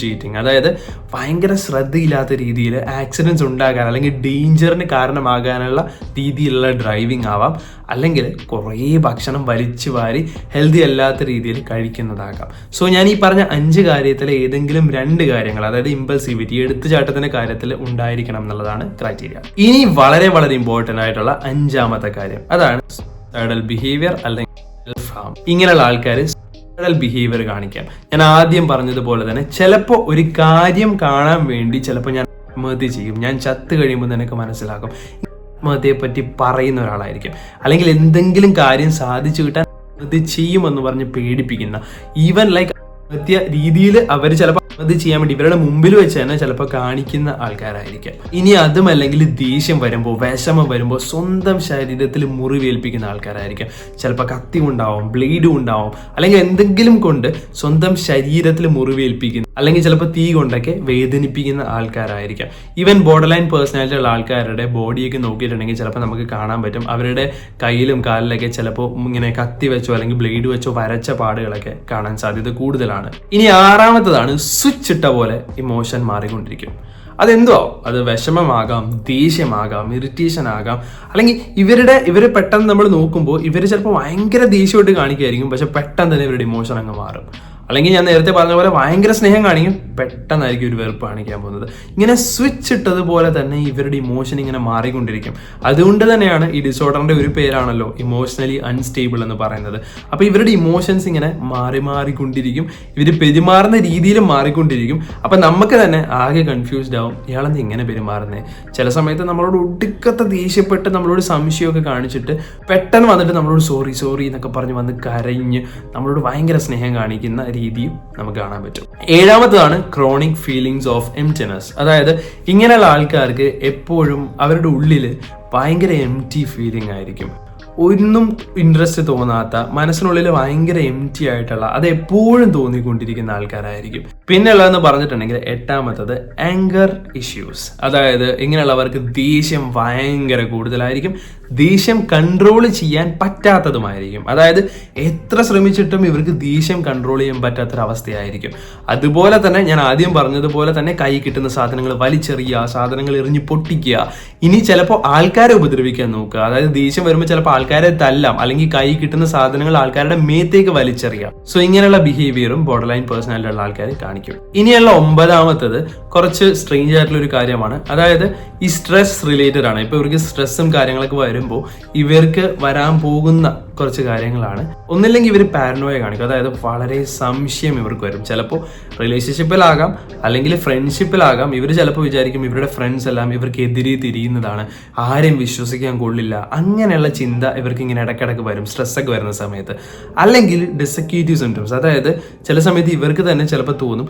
ചീറ്റിംഗ്, അതായത് ഭയങ്കര ശ്രദ്ധയില്ലാത്ത രീതിയിൽ ആക്സിഡൻറ്റ്സ് ഉണ്ടാകാൻ അല്ലെങ്കിൽ ഡേഞ്ചറിന് കാരണമാകാനുള്ള രീതിയിലുള്ള ഡ്രൈവിംഗ് ആവാം, അല്ലെങ്കിൽ കുറേ ഭക്ഷണം വലിച്ചു വാരി ഹെൽത്തി അല്ലാത്ത രീതിയിൽ കഴിക്കുന്നതാകാം. സോ ഞാൻ ഈ പറഞ്ഞ 5 കാര്യത്തിൽ ഏതെങ്കിലും 2 കാര്യങ്ങൾ, അതായത് ഇമ്പൾസിവിറ്റി എടുത്തുചാട്ടത്തിന്റെ കാര്യത്തിൽ ഉണ്ടായിരിക്കണം എന്നുള്ളതാണ് ക്രൈറ്റീരിയ. ഇനി വളരെ വളരെ ഇമ്പോർട്ടൻ്റ് ആയിട്ടുള്ള 5ാമത്തെ കാര്യം, അതാണ് സൂയിസൈഡൽ ബിഹേവിയർ അല്ലെങ്കിൽ സെൽഫ് ഹാം. ഇങ്ങനെയുള്ള ആൾക്കാർ ബിഹേവിയർ കാണിക്കാം. ഞാൻ ആദ്യം പറഞ്ഞതുപോലെ തന്നെ ചിലപ്പോൾ ഒരു കാര്യം കാണാൻ വേണ്ടി ചിലപ്പോൾ ഞാൻ ആത്മഹത്യ ചെയ്യും, ഞാൻ ചത്ത് കഴിയുമ്പോൾ നിനക്ക് മനസ്സിലാക്കും, ആത്മഹത്യയെ പറ്റി പറയുന്ന ഒരാളായിരിക്കും, അല്ലെങ്കിൽ എന്തെങ്കിലും കാര്യം സാധിച്ചു കിട്ടാൻ ആത്മഹത്യ ചെയ്യുമെന്ന് പറഞ്ഞ് പേടിപ്പിക്കുന്ന, ഈവൻ ലൈക്ക് ആത്മഹത്യ രീതിയിൽ അവർ ചിലപ്പോൾ അത് ചെയ്യാൻ വേണ്ടി ഇവരുടെ മുമ്പിൽ വെച്ച് തന്നെ ചിലപ്പോൾ കാണിക്കുന്ന ആൾക്കാരായിരിക്കാം. ഇനി അതുമല്ലെങ്കിൽ ദേഷ്യം വരുമ്പോൾ, വിഷമം വരുമ്പോൾ സ്വന്തം ശരീരത്തിൽ മുറിവേൽപ്പിക്കുന്ന ആൾക്കാരായിരിക്കാം. ചിലപ്പോൾ കത്തി ഉണ്ടാവും, ബ്ലേഡും ഉണ്ടാവും, അല്ലെങ്കിൽ എന്തെങ്കിലും കൊണ്ട് സ്വന്തം ശരീരത്തിൽ മുറിവേൽപ്പിക്കുന്ന, അല്ലെങ്കിൽ ചിലപ്പോൾ തീ കൊണ്ടൊക്കെ വേദനിപ്പിക്കുന്ന ആൾക്കാരായിരിക്കാം. ഈവൻ ബോർഡർ ലൈൻ പേഴ്സണാലിറ്റി ഉള്ള ആൾക്കാരുടെ ബോഡിയൊക്കെ നോക്കിയിട്ടുണ്ടെങ്കിൽ ചിലപ്പോൾ നമുക്ക് കാണാൻ പറ്റും, അവരുടെ കയ്യിലും കാലിലൊക്കെ ചിലപ്പോൾ ഇങ്ങനെ കത്തി വെച്ചോ അല്ലെങ്കിൽ ബ്ലേഡ് വെച്ചോ വരച്ച പാടുകളൊക്കെ കാണാൻ സാധ്യത കൂടുതലാണ്. ഇനി 6ാമത്തതാണ് സ്വിച്ച് ഇട്ട പോലെ ഇമോഷൻ മാറിക്കൊണ്ടിരിക്കും. അതെന്തോ, അത് വിഷമമാകാം, ദേഷ്യമാകാം, ഇറിറ്റേഷൻ ആകാം, അല്ലെങ്കിൽ ഇവർ പെട്ടെന്ന് നമ്മൾ നോക്കുമ്പോൾ ഇവർ ചിലപ്പോൾ ഭയങ്കര ദേഷ്യമായിട്ട് കാണിക്കുമായിരിക്കും, പക്ഷെ പെട്ടെന്ന് തന്നെ ഇവരുടെ ഇമോഷൻ അങ്ങ് മാറും. അല്ലെങ്കിൽ ഞാൻ നേരത്തെ പറഞ്ഞ പോലെ ഭയങ്കര സ്നേഹം കാണിക്കും, പെട്ടെന്നായിരിക്കും ഒരു വെറുപ്പ് കാണിക്കാൻ പോകുന്നത്. ഇങ്ങനെ സ്വിച്ച് ഇട്ടതുപോലെ തന്നെ ഇവരുടെ ഇമോഷൻ ഇങ്ങനെ മാറിക്കൊണ്ടിരിക്കും. അതുകൊണ്ട് തന്നെയാണ് ഈ ഡിസോർഡറിന്റെ ഒരു പേരാണല്ലോ ഇമോഷണലി അൺസ്റ്റേബിൾ എന്ന് പറയുന്നത്. അപ്പോൾ ഇവരുടെ ഇമോഷൻസ് ഇങ്ങനെ മാറിക്കൊണ്ടിരിക്കും, ഇവർ പെരുമാറുന്ന രീതിയിലും മാറിക്കൊണ്ടിരിക്കും. അപ്പം നമുക്ക് തന്നെ ആകെ കൺഫ്യൂസ്ഡ് ആവും, ഇയാളെന്ത് ഇങ്ങനെ പെരുമാറുന്നത്. ചില സമയത്ത് നമ്മളോട് ഒടുക്കത്തെ ദേഷ്യപ്പെട്ട് നമ്മളോട് സംശയമൊക്കെ കാണിച്ചിട്ട് പെട്ടെന്ന് വന്നിട്ട് നമ്മളോട് സോറി എന്നൊക്കെ പറഞ്ഞ് വന്ന് കരഞ്ഞ് നമ്മളോട് ഭയങ്കര സ്നേഹം കാണിക്കുന്ന രീതിയും നമുക്ക് കാണാൻ പറ്റും. 7ാമത്തതാണ് ക്രോണിക് ഫീലിങ്സ് ഓഫ് എംപ്റ്റിനെസ്. അതായത് ഇങ്ങനെയുള്ള ആൾക്കാർക്ക് എപ്പോഴും അവരുടെ ഉള്ളിൽ ഭയങ്കര എംപ്റ്റി ഫീലിംഗ് ആയിരിക്കും. ഒന്നും ഇൻട്രസ്റ്റ് തോന്നാത്ത, മനസ്സിനുള്ളിൽ ഭയങ്കര എംപ്റ്റി ആയിട്ടുള്ള, അത് എപ്പോഴും തോന്നിക്കൊണ്ടിരിക്കുന്ന ആൾക്കാരായിരിക്കും. പിന്നെ ഉള്ളതെന്ന് പറഞ്ഞിട്ടുണ്ടെങ്കിൽ 8ാമത്തത് ആങ്കർ ഇഷ്യൂസ്. അതായത് ഇങ്ങനെയുള്ളവർക്ക് ദേഷ്യം ഭയങ്കര കൂടുതലായിരിക്കും, ദേഷ്യം കൺട്രോൾ ചെയ്യാൻ പറ്റാത്തതുമായിരിക്കും. അതായത് എത്ര ശ്രമിച്ചിട്ടും ഇവർക്ക് ദേഷ്യം കൺട്രോൾ ചെയ്യാൻ പറ്റാത്തൊരവസ്ഥയായിരിക്കും. അതുപോലെ തന്നെ ഞാൻ ആദ്യം പറഞ്ഞതുപോലെ തന്നെ കൈ കിട്ടുന്ന സാധനങ്ങൾ വലിച്ചെറിയുക, സാധനങ്ങൾ എറിഞ്ഞ് പൊട്ടിക്കുക, ഇനി ചിലപ്പോൾ ആൾക്കാരെ ഉപദ്രവിക്കാൻ നോക്കുക. അതായത് ദേഷ്യം വരുമ്പോൾ ചിലപ്പോൾ ആൾക്കാരെ തല്ലാം, അല്ലെങ്കിൽ കൈ കിട്ടുന്ന സാധനങ്ങൾ ആൾക്കാരുടെ മേത്തേക്ക് വലിച്ചെറിയാം. സോ ഇങ്ങനെയുള്ള ബിഹേവിയറും ബോർഡർ ലൈൻ പേഴ്സണാലിറ്റി ഉള്ള ആൾക്കാർ കാണിക്കും. ഇനിയുള്ള 9ാമത്തത് കുറച്ച് സ്ട്രേഞ്ച് ആയിട്ടുള്ള ഒരു കാര്യമാണ്. അതായത് ഈ സ്ട്രെസ് റിലേറ്റഡ് ആണ്. ഇപ്പൊ ഇവർക്ക് സ്ട്രെസ്സും കാര്യങ്ങളൊക്കെ വരുമ്പോൾ ഇവർക്ക് വരാൻ പോകുന്ന കുറച്ച് കാര്യങ്ങളാണ്. ഒന്നില്ലെങ്കിൽ ഇവർ പാരനോയ കാണിക്കും, അതായത് വളരെ സംശയം ഇവർക്ക് വരും. ചിലപ്പോൾ റിലേഷൻഷിപ്പിലാകാം, അല്ലെങ്കിൽ ഫ്രണ്ട്ഷിപ്പിലാകാം. ഇവർ ചിലപ്പോൾ വിചാരിക്കും ഇവരുടെ ഫ്രണ്ട്സ് എല്ലാം ഇവർക്കെതിരെ തിരിയുന്നതാണ്, ആരെയും വിശ്വസിക്കാൻ കൊള്ളില്ല. അങ്ങനെയുള്ള ചിന്ത ഇവർക്ക് ഇങ്ങനെ ഇടയ്ക്കിടയ്ക്ക് വരും സ്ട്രെസ്സൊക്കെ വരുന്ന സമയത്ത്. അല്ലെങ്കിൽ ഡിസക്യൂറ്റീവ് സിംറ്റംസ്, അതായത് ചില സമയത്ത് ഇവർക്ക് തന്നെ ചിലപ്പോൾ തോന്നും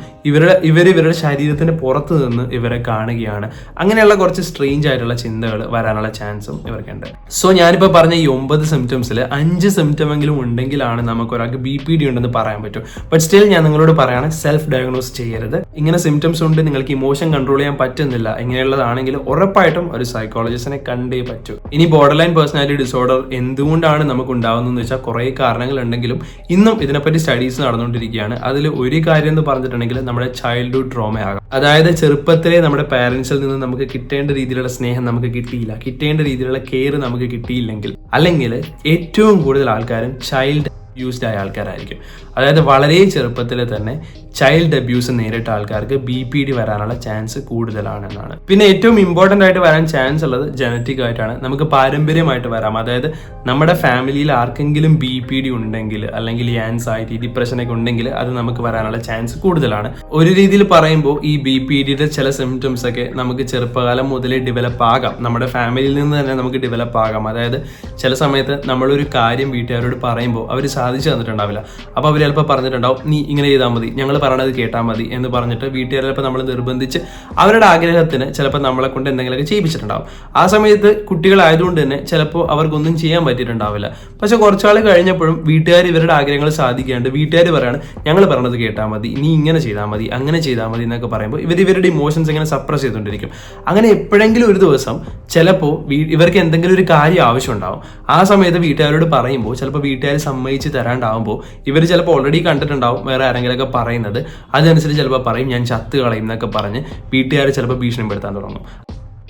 ഇവരുടെ ശരീരത്തിന്റെ പുറത്ത് നിന്ന് ഇവരെ കാണുകയാണ്. അങ്ങനെയുള്ള കുറച്ച് സ്ട്രേഞ്ച് ആയിട്ടുള്ള ചിന്തകൾ വരാനുള്ള ചാൻസും ഇവർക്കുണ്ട്. സോ ഞാനിപ്പോൾ പറഞ്ഞ ഈ 9 സിംറ്റംസിൽ 5 സിംറ്റമെങ്കിലും ഉണ്ടെങ്കിലാണ് നമുക്ക് ഒരാൾക്ക് BPD ഉണ്ടെന്ന് പറയാൻ പറ്റും. ബട്ട് സ്റ്റിൽ ഞാൻ നിങ്ങളോട് പറയാണ്, സെൽഫ് ഡയഗ്നോസ് ചെയ്യരുത്. ഇങ്ങനെ സിംറ്റംസ് ഉണ്ട്, നിങ്ങൾക്ക് ഇമോഷൻ കൺട്രോൾ ചെയ്യാൻ പറ്റുന്നില്ല, ഇങ്ങനെയുള്ളതാണെങ്കിൽ ഉറപ്പായിട്ടും ഒരു സൈക്കോളജിസ്റ്റിനെ കണ്ടേ പറ്റൂ. ഇനി ബോർഡർലൈൻ പേഴ്സണാലിറ്റി ഡിസോർഡർ എന്തുകൊണ്ടാണ് നമുക്ക് ഉണ്ടാവുന്നതെന്ന് വെച്ചാൽ കുറേ കാരണങ്ങൾ ഉണ്ടെങ്കിലും ഇന്നും ഇതിനെപ്പറ്റി സ്റ്റഡീസ് നടന്നുകൊണ്ടിരിക്കുകയാണ്. അതിൽ ഒരു കാര്യം എന്ന് പറഞ്ഞിട്ടുണ്ടെങ്കിൽ നമ്മുടെ ചൈൽഡ്ഹുഡ് ട്രോമ ആകാം. അതായത് ചെറുപ്പത്തിലെ നമ്മുടെ പാരന്റ്സിൽ നിന്ന് നമുക്ക് കിട്ടേണ്ട രീതിയിലുള്ള സ്നേഹം നമുക്ക് കിട്ടിയില്ല, കിട്ടേണ്ട രീതിയിലുള്ള കെയർ നമുക്ക് കിട്ടിയില്ലെങ്കിൽ, അല്ലെങ്കിൽ ഏറ്റവും കൂടുതൽ ആൾക്കാരും ചൈൽഡ് അബ്യൂസ്ഡ് ആയ ആൾക്കാരായിരിക്കും. അതായത് വളരെ ചെറുപ്പത്തിൽ തന്നെ ചൈൽഡ് അബ്യൂസ് നേരിട്ട ആൾക്കാർക്ക് BPD വരാനുള്ള ചാൻസ് കൂടുതലാണ് എന്നാണ്. പിന്നെ ഏറ്റവും ഇമ്പോർട്ടൻ്റ് ആയിട്ട് വരാൻ ചാൻസ് ഉള്ളത് ജനറ്റിക് ആയിട്ടാണ്. നമുക്ക് പാരമ്പര്യമായിട്ട് വരാം. അതായത് നമ്മുടെ ഫാമിലിയിൽ ആർക്കെങ്കിലും BPD ഉണ്ടെങ്കിൽ, അല്ലെങ്കിൽ ഈ ആൻസൈറ്റി, ഡിപ്രഷനൊക്കെ ഉണ്ടെങ്കിൽ അത് നമുക്ക് വരാനുള്ള ചാൻസ് കൂടുതലാണ്. ഒരു രീതിയിൽ പറയുമ്പോൾ ഈ BPDയുടെ ചില സിംറ്റംസ് ഒക്കെ നമുക്ക് ചെറുപ്പകാലം മുതലേ ഡെവലപ്പ് ആകാം, നമ്മുടെ ഫാമിലിയിൽ നിന്ന് തന്നെ നമുക്ക് ഡെവലപ്പ് ആകാം. അതായത് ചില സമയത്ത് നമ്മളൊരു കാര്യം വീട്ടുകാരോട് പറയുമ്പോൾ അവർ സാധിച്ചു തന്നിട്ടുണ്ടാവില്ല. അപ്പോൾ അവർ ചിലപ്പോൾ പറഞ്ഞിട്ടുണ്ടാവും, നീ ഇങ്ങനെ ചെയ്താൽ മതി, ഞങ്ങൾ പറയണത് കേട്ടാൽ മതി എന്ന് പറഞ്ഞിട്ട് വീട്ടുകാർ ചിലപ്പോൾ നമ്മൾ നിർബന്ധിച്ച് അവരുടെ ആഗ്രഹത്തിന് ചിലപ്പോൾ നമ്മളെ കൊണ്ട് എന്തെങ്കിലുമൊക്കെ ചെയ്യിപ്പിച്ചിട്ടുണ്ടാവും. ആ സമയത്ത് കുട്ടികളായതുകൊണ്ട് തന്നെ ചിലപ്പോൾ അവർക്കൊന്നും ചെയ്യാൻ പറ്റിയിട്ടുണ്ടാവില്ല. പക്ഷെ കുറച്ചാൾ കഴിഞ്ഞപ്പോഴും വീട്ടുകാർ ഇവരുടെ ആഗ്രഹങ്ങൾ സാധിക്കാണ്ട് വീട്ടുകാർ പറയാണ്, ഞങ്ങൾ പറയണത് കേട്ടാൽ മതി, നീ ഇങ്ങനെ ചെയ്താൽ മതി, അങ്ങനെ ചെയ്താൽ മതി എന്നൊക്കെ പറയുമ്പോൾ ഇവരുടെ ഇമോഷൻസ് ഇങ്ങനെ സപ്രസ് ചെയ്തുകൊണ്ടിരിക്കും. അങ്ങനെ എപ്പോഴെങ്കിലും ഒരു ദിവസം ചിലപ്പോൾ ഇവർക്ക് എന്തെങ്കിലും ഒരു കാര്യം ആവശ്യമുണ്ടാവും. ആ സമയത്ത് വീട്ടുകാരോട് പറയുമ്പോൾ ചിലപ്പോൾ വീട്ടുകാർ സമ്മതിച്ച് തരാണ്ടാവുമ്പോൾ ഇവർ ചിലപ്പോൾ ഓൾറെഡി കണ്ടിട്ടുണ്ടാവും വേറെ ആരെങ്കിലുമൊക്കെ പറയുന്നത്, അതനുസരിച്ച് ചിലപ്പോൾ പറയും ഞാൻ ചത്ത് കളയും എന്നൊക്കെ പറഞ്ഞ് വീട്ടുകാർ ചിലപ്പോൾ ഭീഷണിപ്പെടുത്താൻ തുടങ്ങും.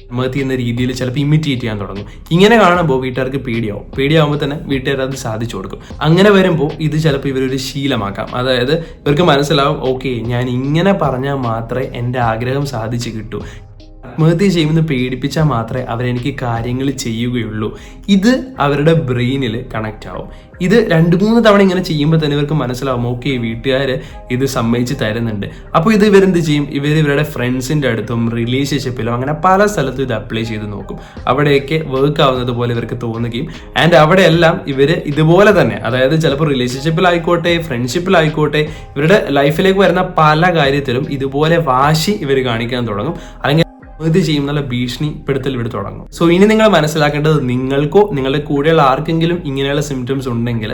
ആത്മഹത്യ എന്ന രീതിയിൽ ചിലപ്പോൾ ഇമിറ്റേറ്റ് ചെയ്യാൻ തുടങ്ങും. ഇങ്ങനെ കാണുമ്പോൾ വീട്ടുകാർക്ക് പേടിയാവുമ്പോൾ തന്നെ വീട്ടുകാർ അത് സാധിച്ചു കൊടുക്കും. അങ്ങനെ വരുമ്പോൾ ഇത് ചിലപ്പോൾ ഇവരൊരു ശീലമാക്കാം. അതായത് ഇവർക്ക് മനസ്സിലാവും, ഓക്കെ ഞാൻ ഇങ്ങനെ പറഞ്ഞാൽ മാത്രമേ എൻ്റെ ആഗ്രഹം സാധിച്ചു കിട്ടൂ, ആത്മഹത്യ ചെയ്യുമെന്ന് പേടിപ്പിച്ചാൽ മാത്രമേ അവരെനിക്ക് കാര്യങ്ങൾ ചെയ്യുകയുള്ളൂ. ഇത് അവരുടെ ബ്രെയിനിൽ കണക്റ്റ് ആവും. ഇത് 2-3 തവണ ഇങ്ങനെ ചെയ്യുമ്പോൾ തന്നെ ഇവർക്ക് മനസ്സിലാവും, ഓക്കെ വീട്ടുകാർ ഇത് സമ്മതിച്ച് തരുന്നുണ്ട്. അപ്പോൾ ഇത് ഇവരെന്ത് ചെയ്യും, ഇവരുടെ ഫ്രണ്ട്സിൻ്റെ അടുത്തും റിലേഷൻഷിപ്പിലും അങ്ങനെ പല സ്ഥലത്തും ഇത് അപ്ലൈ ചെയ്ത് നോക്കും. അവിടെയൊക്കെ വർക്ക് ആവുന്നത് പോലെ ഇവർക്ക് തോന്നുകയും ആൻഡ് അവിടെയെല്ലാം ഇവർ ഇതുപോലെ തന്നെ, അതായത് ചിലപ്പോൾ റിലേഷൻഷിപ്പിലായിക്കോട്ടെ ഫ്രണ്ട്ഷിപ്പിലായിക്കോട്ടെ ഇവരുടെ ലൈഫിലേക്ക് വരുന്ന പല കാര്യത്തിലും ഇതുപോലെ വാശി ഇവർ കാണിക്കാൻ തുടങ്ങും, അല്ലെങ്കിൽ ഇത് ചെയ്യുന്നുള്ള ഭീഷണിപ്പെടുത്തൽ ഇവിടെ തുടങ്ങും. സോ ഇനി നിങ്ങൾ മനസ്സിലാക്കേണ്ടത്, നിങ്ങൾക്കോ നിങ്ങളുടെ കൂടെയുള്ള ആർക്കെങ്കിലും ഇങ്ങനെയുള്ള സിംറ്റംസ് ഉണ്ടെങ്കിൽ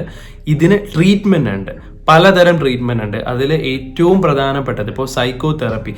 ഇതിന് ട്രീറ്റ്മെന്റ് ഉണ്ട്, പലതരം ട്രീറ്റ്മെന്റ് ഉണ്ട്. അതിൽ ഏറ്റവും പ്രധാനപ്പെട്ടത് ഇപ്പോൾ സൈക്കോതെറപ്പി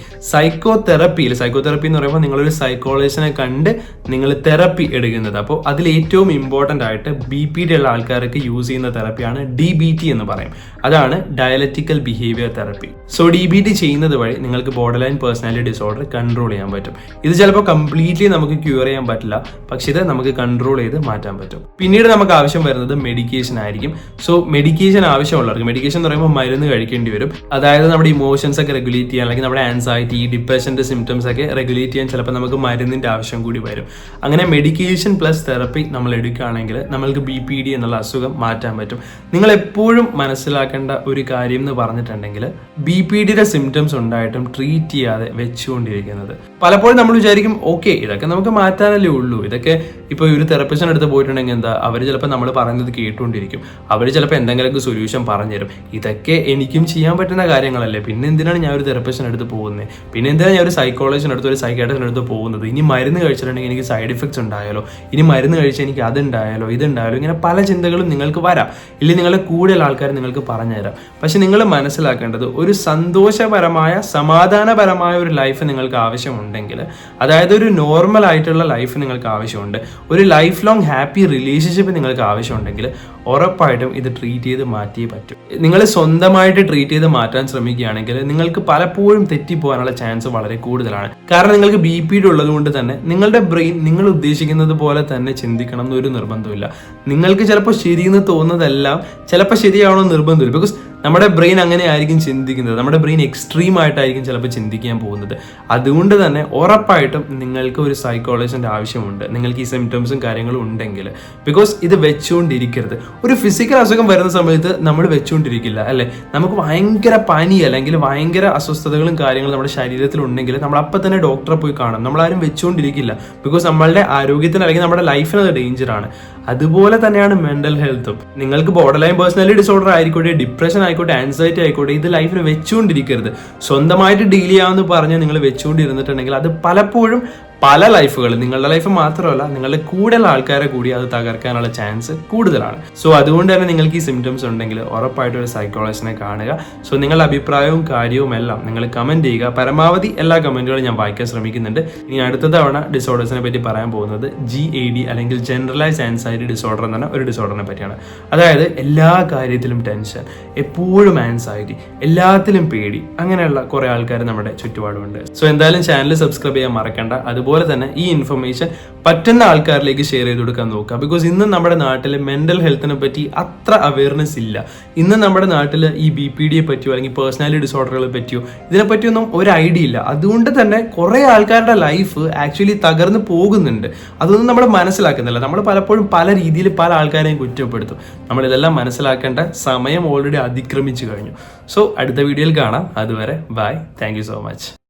എന്ന് പറയുമ്പോൾ നിങ്ങളൊരു സൈക്കോളജിസ്റ്റിനെ കണ്ട് നിങ്ങൾ തെറപ്പി എടുക്കുന്നത്. അപ്പോൾ അതിൽ ഏറ്റവും ഇമ്പോർട്ടൻ്റ് ആയിട്ട് BPD ഉള്ള ആൾക്കാർക്ക് യൂസ് ചെയ്യുന്ന തെറപ്പിയാണ് DBT എന്ന് പറയും. അതാണ് dialectical behaviour therapy. So DBT ചെയ്യുന്നത് വഴി നിങ്ങൾക്ക് ബോർഡർലൈൻ പേഴ്സണാലിറ്റി ഡിസോർഡർ കൺട്രോൾ ചെയ്യാൻ പറ്റും. ഇത് ചിലപ്പോൾ കംപ്ലീറ്റ്ലി നമുക്ക് ക്യൂർ ചെയ്യാൻ പറ്റില്ല, പക്ഷെ ഇത് നമുക്ക് കൺട്രോൾ ചെയ്ത് മാറ്റാൻ പറ്റും. പിന്നീട് നമുക്ക് ആവശ്യം വരുന്നത് മെഡിക്കേഷൻ ആയിരിക്കും. സോ മെഡിക്കേഷൻ ആവശ്യമുള്ളവർക്ക്, മെഡിക്കേഷൻ എന്ന് പറയുമ്പോൾ മരുന്ന് കഴിക്കേണ്ടി വരും. അതായത് നമ്മുടെ ഇമോഷൻസ് ഒക്കെ റെഗുലേറ്റ് ചെയ്യാൻ, അല്ലെങ്കിൽ നമ്മുടെ ആൻസൈറ്റി, ഡിപ്രഷന്റെ സിംറ്റംസ് ഒക്കെ റെഗുലേറ്റ് ചെയ്യാൻ ചിലപ്പോൾ നമുക്ക് മരുന്നിന്റെ ആവശ്യം കൂടി വരും. അങ്ങനെ മെഡിക്കേഷൻ പ്ലസ് തെറപ്പി നമ്മൾ എടുക്കുകയാണെങ്കിൽ നമ്മൾക്ക് BPD എന്നുള്ള അസുഖം മാറ്റാൻ പറ്റും. നിങ്ങൾ എപ്പോഴും മനസ്സിലാക്കേണ്ട ഒരു കാര്യം എന്ന് പറഞ്ഞിട്ടുണ്ടെങ്കിൽ, BPDയുടെ സിംറ്റംസ് ഉണ്ടായിട്ടും ട്രീറ്റ് ചെയ്യാതെ വെച്ചുകൊണ്ടിരിക്കുന്നത്. പലപ്പോഴും നമ്മൾ വിചാരിക്കും, ഓക്കെ ഇതൊക്കെ നമുക്ക് മാറ്റാനല്ലേ ഉള്ളൂ, ഇതൊക്കെ ഇപ്പോൾ ഒരു തെറപ്പിസ്റ്റിൻ്റെ അടുത്ത് പോയിട്ടുണ്ടെങ്കിൽ എന്താ, അവർ ചിലപ്പോൾ നമ്മൾ പറയുന്നത് കേട്ടുകൊണ്ടിരിക്കും, അവർ ചിലപ്പോൾ എന്തെങ്കിലുമൊക്കെ സൊല്യൂഷൻ പറഞ്ഞുതരും. ഇതൊക്കെ എനിക്കും ചെയ്യാൻ പറ്റുന്ന കാര്യങ്ങളല്ലേ, പിന്നെ എന്തിനാണ് ഞാൻ ഒരു തെറപ്പിസ്റ്റിൻ്റെ അടുത്ത് പോകുന്നത്, പിന്നെ എന്തിനാണ് ഞാൻ ഒരു സൈക്കോളജിസ്റ്റിൻ്റെ അടുത്ത്, ഒരു സൈക്കാട്രിസ്റ്റിൻ്റെ അടുത്ത് പോകുന്നത്, ഇനി മരുന്ന് കഴിച്ചിട്ടുണ്ടെങ്കിൽ എനിക്ക് സൈഡ് ഇഫക്ട്സ് ഉണ്ടായാലോ, ഇനി മരുന്ന് കഴിച്ചാൽ എനിക്ക് അതുണ്ടായാലോ ഇതുണ്ടായാലോ, ഇങ്ങനെ പല ചിന്തകളും നിങ്ങൾക്ക് വരാം. ഇല്ലെങ്കിൽ നിങ്ങളുടെ കൂടുതൽ ആൾക്കാർ നിങ്ങൾക്ക് പറഞ്ഞുതരാം. പക്ഷെ നിങ്ങൾ മനസ്സിലാക്കേണ്ടത്, ഒരു സന്തോഷപരമായ സമാധാനപരമായ ഒരു ലൈഫ് നിങ്ങൾക്ക് ആവശ്യമുണ്ടെങ്കിൽ, അതായത് ഒരു നോർമൽ ആയിട്ടുള്ള ലൈഫ് നിങ്ങൾക്ക് ആവശ്യമുണ്ട്, ഒരു ലൈഫ് ലോങ് ഹാപ്പി റിലേഷൻഷിപ്പ് നിങ്ങൾക്ക് ആവശ്യമുണ്ടെങ്കിൽ ഉറപ്പായിട്ടും ഇത് ട്രീറ്റ് ചെയ്ത് മാറ്റിയേ പറ്റും. നിങ്ങൾ സ്വന്തമായിട്ട് ട്രീറ്റ് ചെയ്ത് മാറ്റാൻ ശ്രമിക്കുകയാണെങ്കിൽ നിങ്ങൾക്ക് പലപ്പോഴും തെറ്റിപ്പോകാനുള്ള ചാൻസ് വളരെ കൂടുതലാണ്. കാരണം നിങ്ങൾക്ക് BPD ഉള്ളത് കൊണ്ട് തന്നെ നിങ്ങളുടെ ബ്രെയിൻ നിങ്ങൾ ഉദ്ദേശിക്കുന്നത് പോലെ തന്നെ ചിന്തിക്കണം എന്നൊരു നിർബന്ധമില്ല. നിങ്ങൾക്ക് ചിലപ്പോൾ ശരിയെന്ന് തോന്നുന്നതെല്ലാം ചിലപ്പോൾ ശരിയാവണമെന്ന് നിർബന്ധമില്ല. ബിക്കോസ് നമ്മുടെ ബ്രെയിൻ അങ്ങനെ ആയിരിക്കും ചിന്തിക്കുന്നത്, നമ്മുടെ ബ്രെയിൻ എക്സ്ട്രീം ആയിട്ടായിരിക്കും ചിലപ്പോൾ ചിന്തിക്കാൻ പോകുന്നത്. അതുകൊണ്ട് തന്നെ ഉറപ്പായിട്ടും നിങ്ങൾക്ക് ഒരു സൈക്കോളജിസ്റ്റിൻ്റെ ആവശ്യമുണ്ട്, നിങ്ങൾക്ക് ഈ സിംറ്റംസും കാര്യങ്ങളും ഉണ്ടെങ്കിൽ. ബിക്കോസ് ഇത് വെച്ചുകൊണ്ടിരിക്കരുത്. ഒരു ഫിസിക്കൽ അസുഖം വരുന്ന സമയത്ത് നമ്മൾ വെച്ചുകൊണ്ടിരിക്കില്ല അല്ലേ. നമുക്ക് ഭയങ്കര പനി അല്ലെങ്കിൽ ഭയങ്കര അസ്വസ്ഥതകളും കാര്യങ്ങളും നമ്മുടെ ശരീരത്തിൽ ഉണ്ടെങ്കിൽ നമ്മൾ അപ്പം തന്നെ ഡോക്ടറെ പോയി കാണും. നമ്മളാരും വെച്ചുകൊണ്ടിരിക്കില്ല. ബിക്കോസ് നമ്മളുടെ ആരോഗ്യത്തിന് അല്ലെങ്കിൽ നമ്മുടെ ലൈഫിന് അത് ഡേഞ്ചറാണ്. അതുപോലെ തന്നെയാണ് മെന്റൽ ഹെൽത്തും. നിങ്ങൾക്ക് ബോർഡർലൈൻ പേഴ്സണാലിറ്റി ഡിസോർഡർ ആയിക്കോട്ടെ, ഡിപ്രഷൻ ആയിക്കോട്ടെ, ആൻസൈറ്റി ആയിക്കോട്ടെ, ഇത് ലൈഫിന് വെച്ചുകൊണ്ടിരിക്കരുത്. സ്വന്തമായിട്ട് ഡീൽ ചെയ്യാമെന്ന് പറഞ്ഞ് നിങ്ങൾ വെച്ചുകൊണ്ടിരുന്നിട്ടുണ്ടെങ്കിൽ അത് പലപ്പോഴും പല ലൈഫുകൾ, നിങ്ങളുടെ ലൈഫ് മാത്രമല്ല നിങ്ങളുടെ കൂടെയുള്ള ആൾക്കാരെ കൂടി അത് തകർക്കാനുള്ള ചാൻസ് കൂടുതലാണ്. സോ അതുകൊണ്ട് തന്നെ നിങ്ങൾക്ക് ഈ സിംറ്റംസ് ഉണ്ടെങ്കിൽ ഉറപ്പായിട്ടും ഒരു സൈക്കോളജിസ്റ്റിനെ കാണുക. സോ നിങ്ങളുടെ അഭിപ്രായവും കാര്യവും എല്ലാം നിങ്ങൾ കമന്റ് ചെയ്യുക. പരമാവധി എല്ലാ കമന്റുകളും ഞാൻ വായിക്കാൻ ശ്രമിക്കുന്നുണ്ട്. ഇനി അടുത്ത തവണ ഡിസോർഡേഴ്സിനെ പറ്റി പറയാൻ പോകുന്നത് GAD അല്ലെങ്കിൽ ജനറലൈസ് ആൻസൈറ്റി ഡിസോർഡർ എന്ന് പറഞ്ഞ ഒരു ഡിസോർഡറിനെ പറ്റിയാണ്. അതായത് എല്ലാ കാര്യത്തിലും ടെൻഷൻ, എപ്പോഴും ആൻസൈറ്റി, എല്ലാത്തിലും പേടി, അങ്ങനെയുള്ള കുറെ ആൾക്കാർ നമ്മുടെ ചുറ്റുപാടുമുണ്ട്. സോ എന്തായാലും ചാനൽ സബ്സ്ക്രൈബ് ചെയ്യാൻ മറക്കണ്ട. അതുപോലെ തന്നെ ഈ ഇൻഫർമേഷൻ പറ്റുന്ന ആൾക്കാരിലേക്ക് ഷെയർ ചെയ്ത് കൊടുക്കാൻ നോക്കുക. ബിക്കോസ് ഇന്ന് നമ്മുടെ നാട്ടിൽ മെന്റൽ ഹെൽത്തിനെ പറ്റി അത്ര അവയർനെസ് ഇല്ല. ഇന്ന് നമ്മുടെ നാട്ടിൽ ഈ BPD പറ്റിയോ അല്ലെങ്കിൽ പേഴ്സണാലിറ്റി ഡിസോർഡറുകളെ പറ്റിയോ ഇതിനെപ്പറ്റിയൊന്നും ഒരു ഐഡിയ ഇല്ല. അതുകൊണ്ട് തന്നെ കുറെ ആൾക്കാരുടെ ലൈഫ് ആക്ച്വലി തകർന്നു പോകുന്നുണ്ട്. അതൊന്നും നമ്മൾ മനസ്സിലാക്കുന്നില്ല. നമ്മൾ പലപ്പോഴും പല രീതിയിൽ പല ആൾക്കാരെയും കുറ്റപ്പെടുത്തും. നമ്മളിതെല്ലാം മനസ്സിലാക്കേണ്ട സമയം ഓൾറെഡി അതിക്രമിച്ചു കഴിഞ്ഞു. സോ അടുത്ത വീഡിയോയിൽ കാണാം. അതുവരെ bye. Thank you so much.